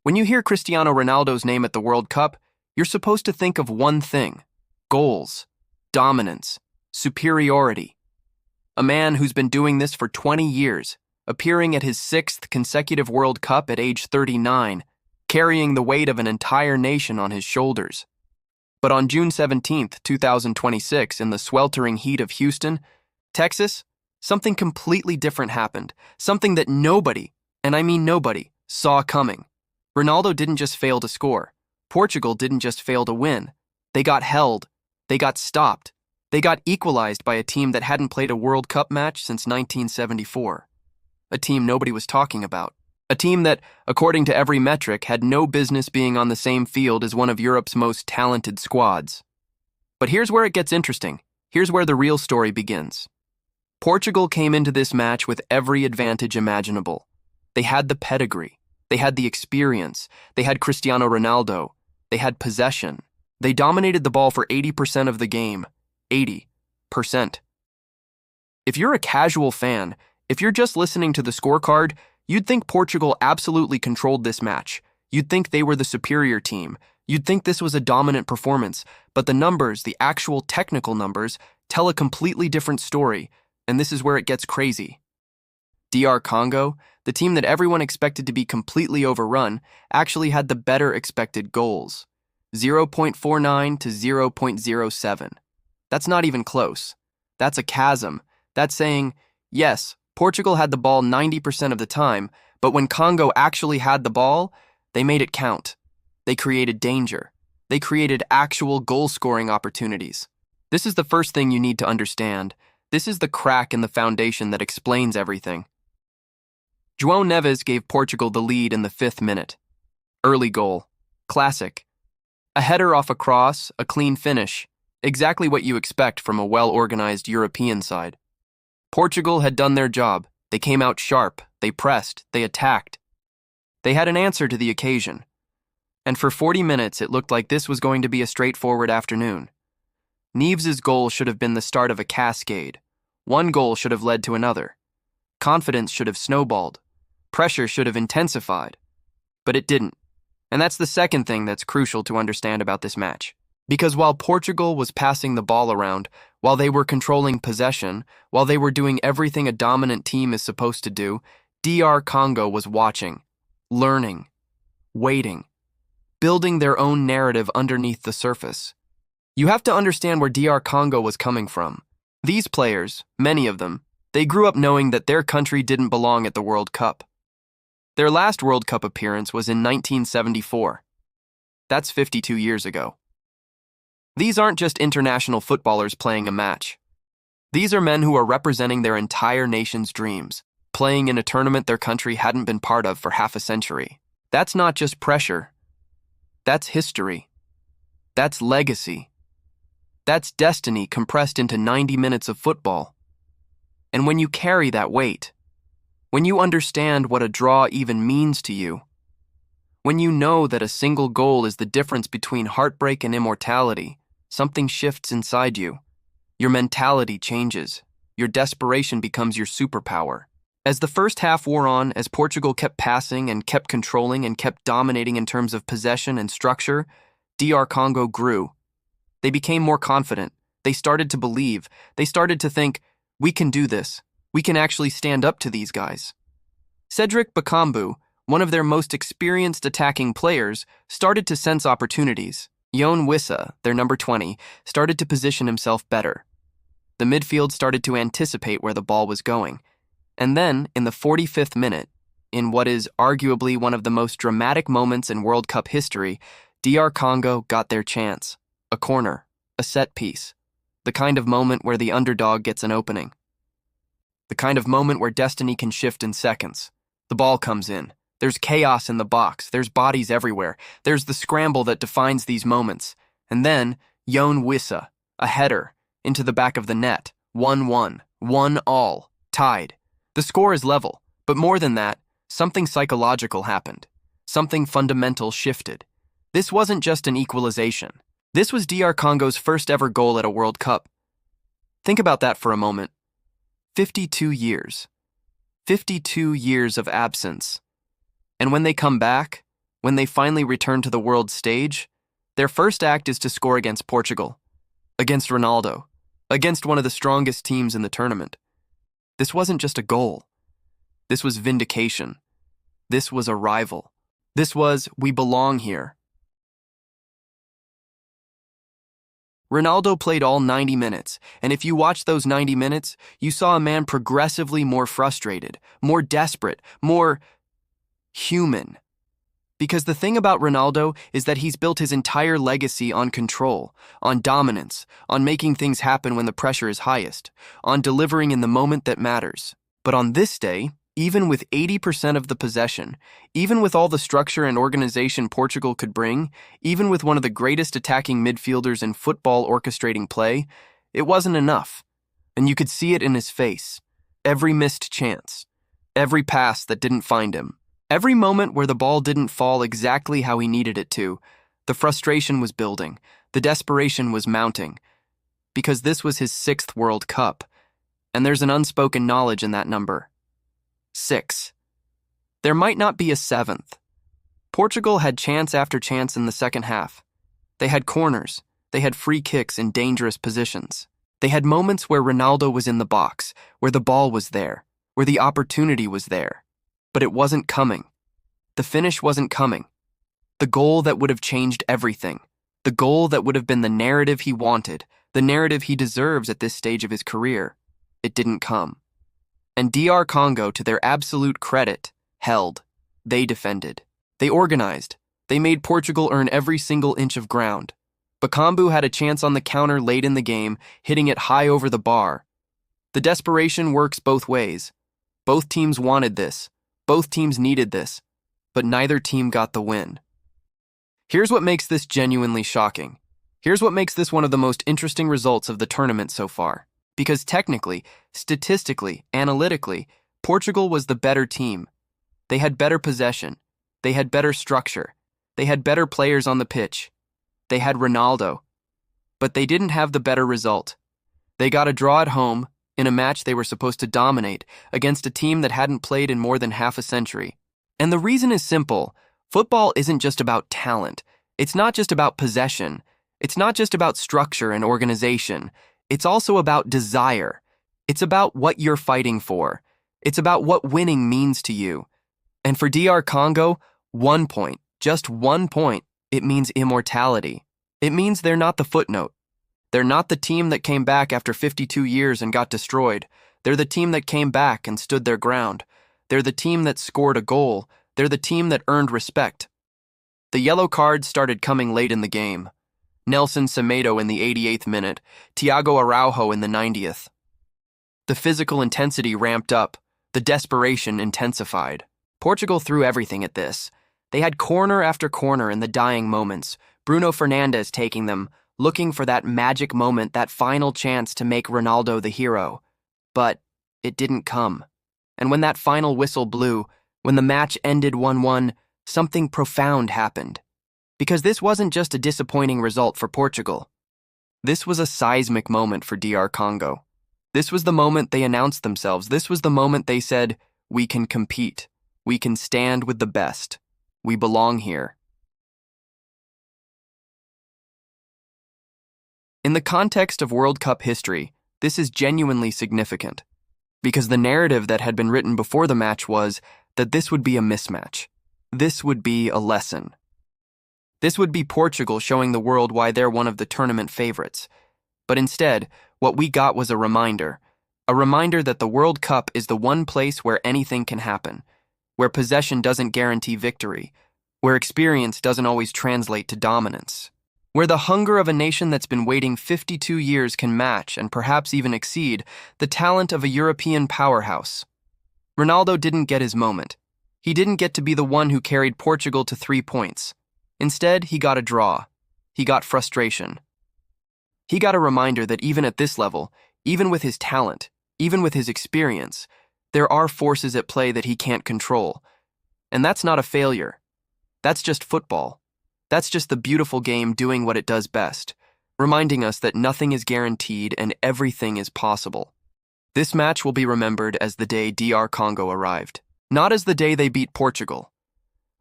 When you hear Cristiano Ronaldo's name at the World Cup, you're supposed to think of one thing: goals, dominance, superiority. A man who's been doing this for 20 years, appearing at his 6th consecutive World Cup at age 39, carrying the weight of an entire nation on his shoulders. But on June 17, 2026, in the sweltering heat of Houston, Texas, something completely different happened, something that nobody, and I mean nobody, saw coming. Ronaldo didn't just fail to score. Portugal didn't just fail to win. They got held. They got stopped. They got equalized by a team that hadn't played a World Cup match since 1974. A team nobody was talking about. A team that, according to every metric, had no business being on the same field as one of Europe's most talented squads. But here's where it gets interesting. Here's where the real story begins. Portugal came into this match with every advantage imaginable. They had the pedigree. They had the experience. They had Cristiano Ronaldo. They had possession. They dominated the ball for 80% of the game. 80%. If you're a casual fan, if you're just listening to the scorecard, you'd think Portugal absolutely controlled this match. You'd think they were the superior team. You'd think this was a dominant performance. But the numbers, the actual technical numbers, tell a completely different story. And this is where it gets crazy. DR Congo, the team that everyone expected to be completely overrun, actually had the better expected goals. 0.49 to 0.07. That's not even close. That's a chasm. That's saying, yes, Portugal had the ball 90% of the time, but when Congo actually had the ball, they made it count. They created danger. They created actual goal-scoring opportunities. This is the first thing you need to understand. This is the crack in the foundation that explains everything. Yoane Wissa gave Portugal the lead in the 5th minute. Early goal. Classic. A header off a cross, a clean finish. Exactly what you expect from a well-organized European side. Portugal had done their job. They came out sharp. They pressed. They attacked. They had an answer to the occasion. And for 40 minutes, it looked like this was going to be a straightforward afternoon. Neves' goal should have been the start of a cascade. One goal should have led to another. Confidence should have snowballed. Pressure should have intensified. But it didn't. And that's the second thing that's crucial to understand about this match. Because while Portugal was passing the ball around, while they were controlling possession, while they were doing everything a dominant team is supposed to do, DR Congo was watching, learning, waiting, building their own narrative underneath the surface. You have to understand where DR Congo was coming from. These players, many of them, they grew up knowing that their country didn't belong at the World Cup. Their last World Cup appearance was in 1974. That's 52 years ago. These aren't just international footballers playing a match. These are men who are representing their entire nation's dreams, playing in a tournament their country hadn't been part of for half a century. That's not just pressure. That's history. That's legacy. That's destiny compressed into 90 minutes of football. And when you carry that weight, when you understand what a draw even means to you, when you know that a single goal is the difference between heartbreak and immortality, something shifts inside you. Your mentality changes. Your desperation becomes your superpower. As the first half wore on, as Portugal kept passing and kept controlling and kept dominating in terms of possession and structure, DR Congo grew. They became more confident. They started to believe. They started to think, we can do this. We can actually stand up to these guys. Cedric Bakambu, one of their most experienced attacking players, started to sense opportunities. Yoane Wissa, their number 20, started to position himself better. The midfield started to anticipate where the ball was going. And then, in the 45th minute, in what is arguably one of the most dramatic moments in World Cup history, DR Congo got their chance. A corner, a set piece. The kind of moment where the underdog gets an opening. The kind of moment where destiny can shift in seconds. The ball comes in. There's chaos in the box. There's bodies everywhere. There's the scramble that defines these moments. And then, Yoane Wissa, a header, into the back of the net. 1-1. 1-1, tied. The score is level. But more than that, something psychological happened. Something fundamental shifted. This wasn't just an equalization. This was DR Congo's first ever goal at a World Cup. Think about that for a moment. 52 years. 52 years of absence. And when they come back, when they finally return to the world stage, their first act is to score against Portugal, against Ronaldo, against one of the strongest teams in the tournament. This wasn't just a goal. This was vindication. This was arrival. This was, we belong here. Ronaldo played all 90 minutes, and if you watched those 90 minutes, you saw a man progressively more frustrated, more desperate, more human. Because the thing about Ronaldo is that he's built his entire legacy on control, on dominance, on making things happen when the pressure is highest, on delivering in the moment that matters. But on this day, even with 80% of the possession, even with all the structure and organization Portugal could bring, even with one of the greatest attacking midfielders in football orchestrating play, it wasn't enough. And you could see it in his face. Every missed chance, every pass that didn't find him, every moment where the ball didn't fall exactly how he needed it to, the frustration was building, the desperation was mounting. Because this was his 6th World Cup, and there's an unspoken knowledge in that number. 6. There might not be a 7th. Portugal had chance after chance in the second half. They had corners. They had free kicks in dangerous positions. They had moments where Ronaldo was in the box, where the ball was there, where the opportunity was there. But it wasn't coming. The finish wasn't coming. The goal that would have changed everything. The goal that would have been the narrative he wanted, the narrative he deserves at this stage of his career. It didn't come. And DR Congo, to their absolute credit, held. They defended. They organized. They made Portugal earn every single inch of ground. Bakambu had a chance on the counter late in the game, hitting it high over the bar. The desperation works both ways. Both teams wanted this. Both teams needed this. But neither team got the win. Here's what makes this genuinely shocking. Here's what makes this one of the most interesting results of the tournament so far. Because technically, statistically, analytically, Portugal was the better team. They had better possession. They had better structure. They had better players on the pitch. They had Ronaldo. But they didn't have the better result. They got a draw at home in a match they were supposed to dominate against a team that hadn't played in more than half a century. And the reason is simple. Football isn't just about talent. It's not just about possession. It's not just about structure and organization. It's also about desire. It's about what you're fighting for. It's about what winning means to you. And for DR Congo, 1 point, just 1 point, it means immortality. It means they're not the footnote. They're not the team that came back after 52 years and got destroyed. They're the team that came back and stood their ground. They're the team that scored a goal. They're the team that earned respect. The yellow cards started coming late in the game. Nelson Semedo in the 88th minute, Thiago Araujo in the 90th. The physical intensity ramped up, the desperation intensified. Portugal threw everything at this. They had corner after corner in the dying moments, Bruno Fernandes taking them, looking for that magic moment, that final chance to make Ronaldo the hero. But it didn't come. And when that final whistle blew, when the match ended 1-1, something profound happened. Because this wasn't just a disappointing result for Portugal. This was a seismic moment for DR Congo. This was the moment they announced themselves. This was the moment they said, we can compete. We can stand with the best. We belong here. In the context of World Cup history, this is genuinely significant. Because the narrative that had been written before the match was that this would be a mismatch. This would be a lesson. This would be Portugal showing the world why they're one of the tournament favorites. But instead, what we got was a reminder that the World Cup is the one place where anything can happen, where possession doesn't guarantee victory, where experience doesn't always translate to dominance, where the hunger of a nation that's been waiting 52 years can match and perhaps even exceed the talent of a European powerhouse. Ronaldo didn't get his moment. He didn't get to be the one who carried Portugal to 3 points. Instead, he got a draw. He got frustration. He got a reminder that even at this level, even with his talent, even with his experience, there are forces at play that he can't control. And that's not a failure. That's just football. That's just the beautiful game doing what it does best, reminding us that nothing is guaranteed and everything is possible. This match will be remembered as the day DR Congo arrived, not as the day they beat Portugal.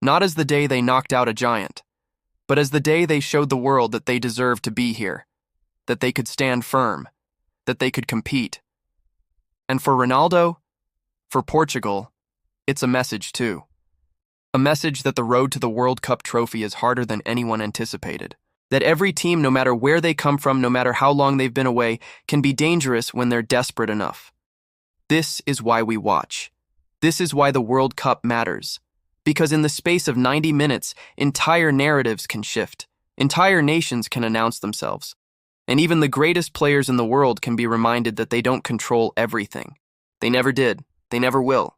Not as the day they knocked out a giant, but as the day they showed the world that they deserved to be here, that they could stand firm, that they could compete. And for Ronaldo, for Portugal, it's a message too. A message that the road to the World Cup trophy is harder than anyone anticipated. That every team, no matter where they come from, no matter how long they've been away, can be dangerous when they're desperate enough. This is why we watch. This is why the World Cup matters. Because in the space of 90 minutes, entire narratives can shift. Entire nations can announce themselves. And even the greatest players in the world can be reminded that they don't control everything. They never did. They never will.